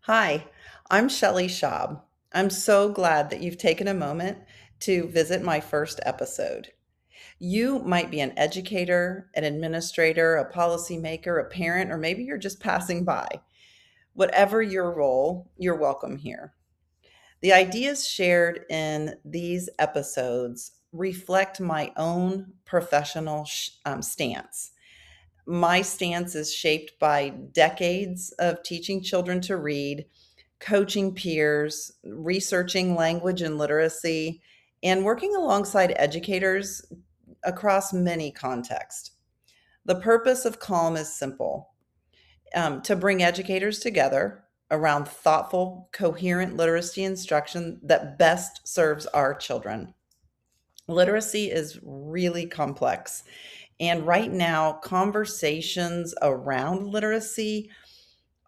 Hi, I'm Shelley Schaub. I'm so glad that you've taken a moment to visit my first episode. You might be an educator, an administrator, a policymaker, a parent, or maybe you're just passing by. Whatever your role, you're welcome here. The ideas shared in these episodes reflect my own professional stance. My stance is shaped by decades of teaching children to read, coaching peers, researching language and literacy, and working alongside educators across many contexts. The purpose of Calm is simple to bring educators together around thoughtful, coherent literacy instruction that best serves our children. Literacy is really complex. And right now, conversations around literacy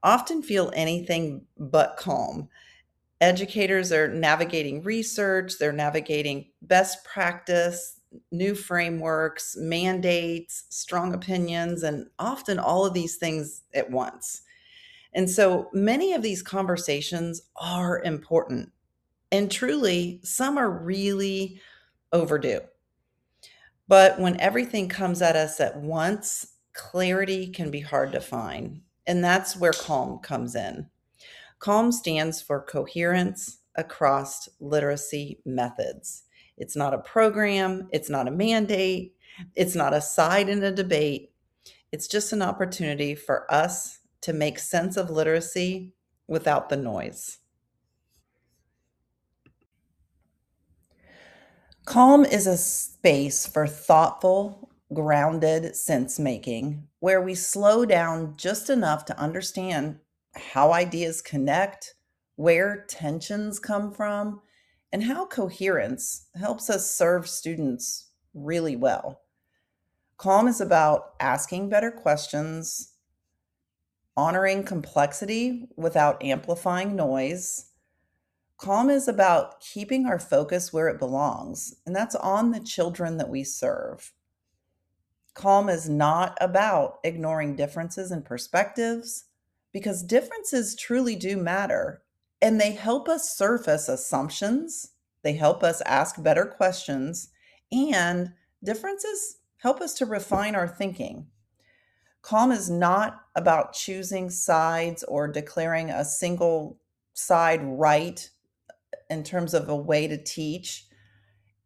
often feel anything but calm. Educators are navigating research, they're navigating best practice, new frameworks, mandates, strong opinions, and often all of these things at once. And so many of these conversations are important. And truly, some are really overdue. But when everything comes at us at once, clarity can be hard to find. And that's where calm comes in. CALM stands for Coherence Across Literacy Methods. It's not a program, it's not a mandate, it's not a side in a debate. It's just an opportunity for us to make sense of literacy without the noise. Calm is a space for thoughtful, grounded sense making where we slow down just enough to understand how ideas connect, where tensions come from, and how coherence helps us serve students really well. Calm is about asking better questions, honoring complexity without amplifying noise. Calm is about keeping our focus where it belongs, and that's on the children that we serve. Calm is not about ignoring differences in perspectives because differences truly do matter and they help us surface assumptions, they help us ask better questions, and differences help us to refine our thinking. Calm is not about choosing sides or declaring a single side right in terms of a way to teach.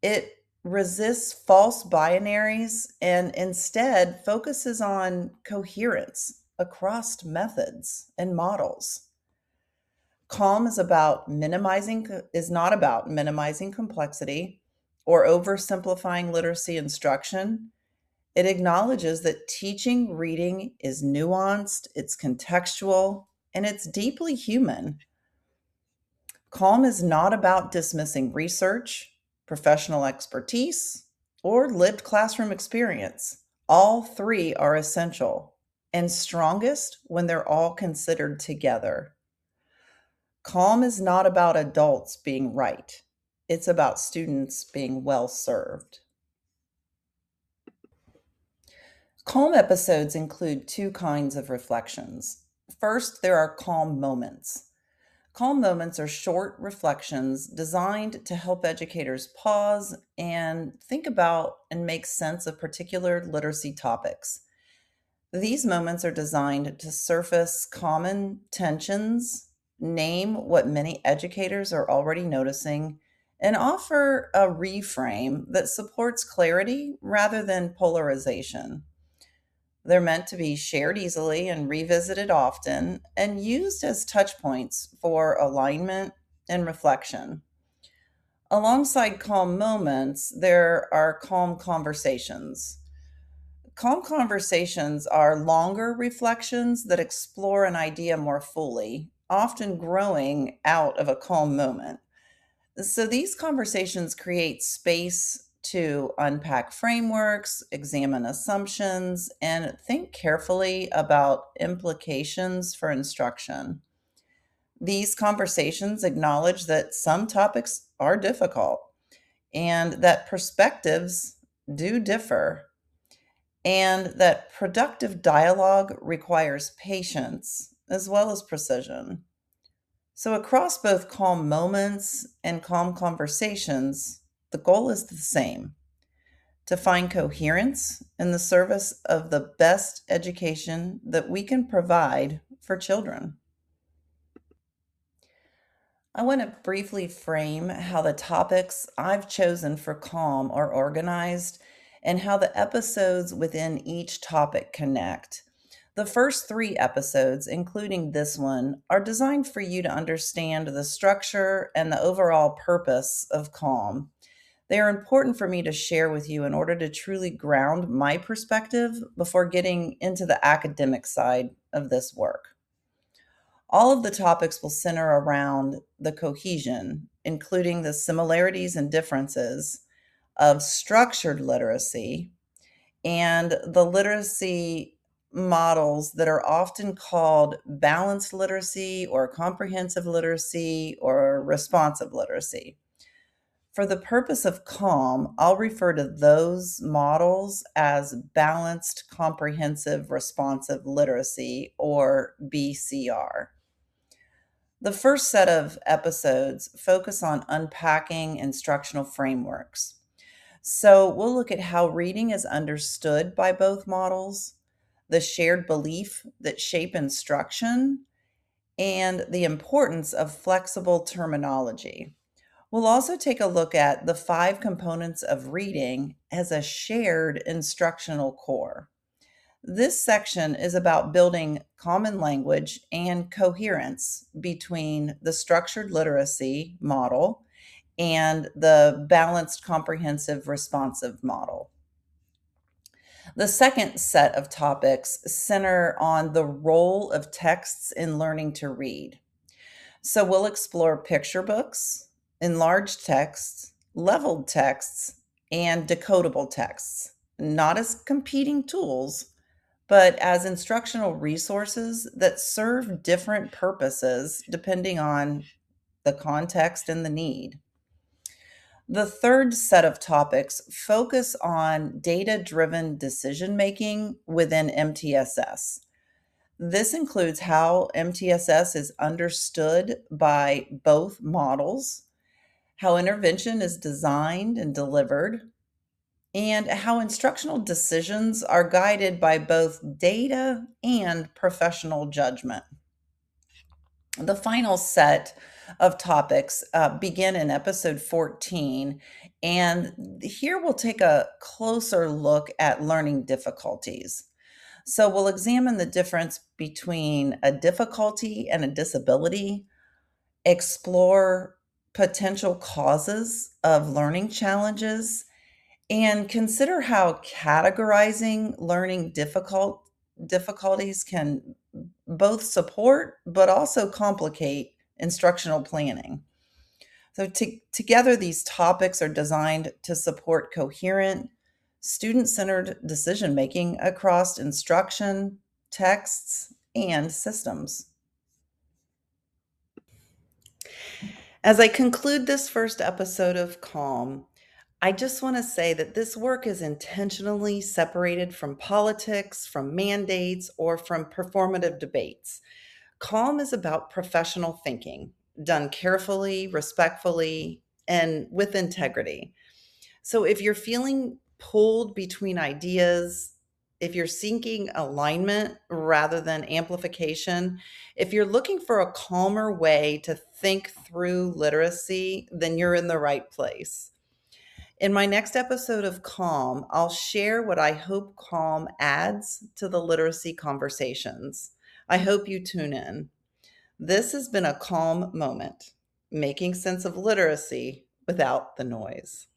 It resists false binaries and instead focuses on coherence across methods and models. Calm is not about minimizing complexity or oversimplifying literacy instruction. It acknowledges that teaching reading is nuanced, it's contextual, and it's deeply human. Calm is not about dismissing research, professional expertise, or lived classroom experience. All three are essential and strongest when they're all considered together. Calm is not about adults being right, it's about students being well served. Calm episodes include two kinds of reflections. First, there are calm moments. Calm moments are short reflections designed to help educators pause and think about and make sense of particular literacy topics. These moments are designed to surface common tensions, name what many educators are already noticing, and offer a reframe that supports clarity rather than polarization. They're meant to be shared easily and revisited often and used as touch points for alignment and reflection. Alongside calm moments, there are calm conversations. Calm conversations are longer reflections that explore an idea more fully, often growing out of a calm moment. So these conversations create space to unpack frameworks, examine assumptions, and think carefully about implications for instruction. These conversations acknowledge that some topics are difficult and that perspectives do differ, and that productive dialogue requires patience as well as precision. So, across both calm moments and calm conversations, the goal is the same: to find coherence in the service of the best education that we can provide for children. I want to briefly frame how the topics I've chosen for Calm are organized and how the episodes within each topic connect. The first three episodes, including this one, are designed for you to understand the structure and the overall purpose of Calm. They are important for me to share with you in order to truly ground my perspective before getting into the academic side of this work. All of the topics will center around the cohesion, including the similarities and differences of structured literacy and the literacy models that are often called balanced literacy or comprehensive literacy or responsive literacy. For the purpose of calm, I'll refer to those models as balanced comprehensive responsive literacy or BCR. The first set of episodes focus on unpacking instructional frameworks. So we'll look at how reading is understood by both models, the shared belief that shape instruction, and the importance of flexible terminology. We'll also take a look at the five components of reading as a shared instructional core. This section is about building common language and coherence between the structured literacy model and the balanced comprehensive responsive model. The second set of topics center on the role of texts in learning to read. So we'll explore picture books, enlarged texts, leveled texts, and decodable texts, not as competing tools, but as instructional resources that serve different purposes depending on the context and the need. The third set of topics focus on data driven decision making within MTSS. This includes how MTSS is understood by both models, how intervention is designed and delivered, and how instructional decisions are guided by both data and professional judgment. The final set of topics begin in episode 14, and here we'll take a closer look at learning difficulties. So, we'll examine the difference between a difficulty and a disability, explore potential causes of learning challenges, and consider how categorizing learning difficulties can both support but also complicate instructional planning. So, together, these topics are designed to support coherent, student centered decision making across instruction, texts, and systems. As I conclude this first episode of Calm, I just want to say that this work is intentionally separated from politics, from mandates, or from performative debates. Calm is about professional thinking, done carefully, respectfully, and with integrity. So if you're feeling pulled between ideas, if you're seeking alignment rather than amplification, if you're looking for a calmer way to think through literacy, then you're in the right place. In my next episode of Calm, I'll share what I hope Calm adds to the literacy conversations. I hope you tune in. This has been a calm moment, making sense of literacy without the noise.